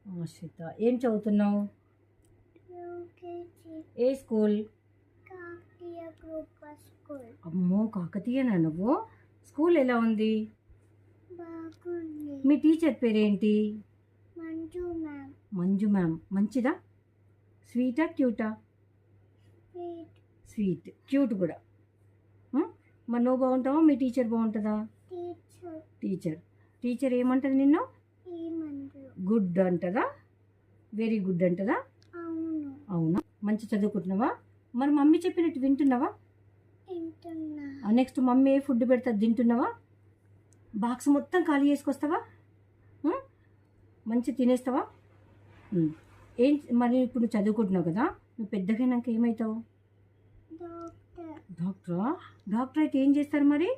ఆశ్రిత, ఏం చదువుతున్నావు? ఏ స్కూల్? అమ్మో, కాకతీయనా నువ్వు? స్కూల్ ఎలా ఉంది? మీ టీచర్ పేరేంటి? మంజు మ్యామ్. మంచిదా? స్వీటా క్యూటా? స్వీట్, క్యూట్ కూడా. మరి నువ్వు బాగుంటావా, మీ టీచర్ బాగుంటుందా? టీచర్ ఏమంటుంది నిన్ను? గుడ్ అంటదా? వెరీ గుడ్ అంటదా? అవునా? మంచి చదువుకుంటున్నావా? మరి మమ్మీ చెప్పినట్టు వింటున్నావా? నెక్స్ట్ మమ్మీ ఏ ఫుడ్ పెడతా తింటున్నావా? బాక్స్ మొత్తం ఖాళీ చేసుకొస్తావా? మంచి తినేస్తావా? ఏం మరి ఇప్పుడు నువ్వు చదువుకుంటున్నావు కదా, నువ్వు పెద్దగైనాక ఏమవుతావు? డాక్టరా? డాక్టర్ అయితే ఏం చేస్తారు మరి?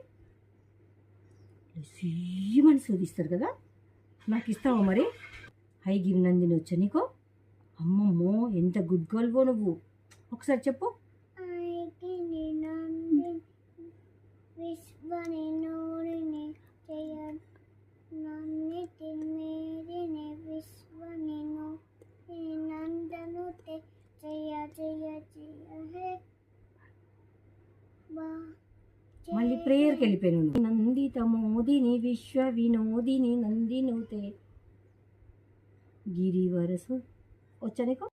సీమని శోధిస్తారు కదా. నాకు ఇస్తావా మరి? హై గివ్ నందిని వచ్చా నీకు? అమ్మమ్మో, ఎంత గుడ్ గర్ల్వో నువ్వు. ఒకసారి చెప్పు. మళ్ళీ ప్రేయర్కి వెళ్ళిపోయాను. నందిత మోదిని విశ్వ వినోదిని నందినుతే గిరివరసు వచ్చా నీకు?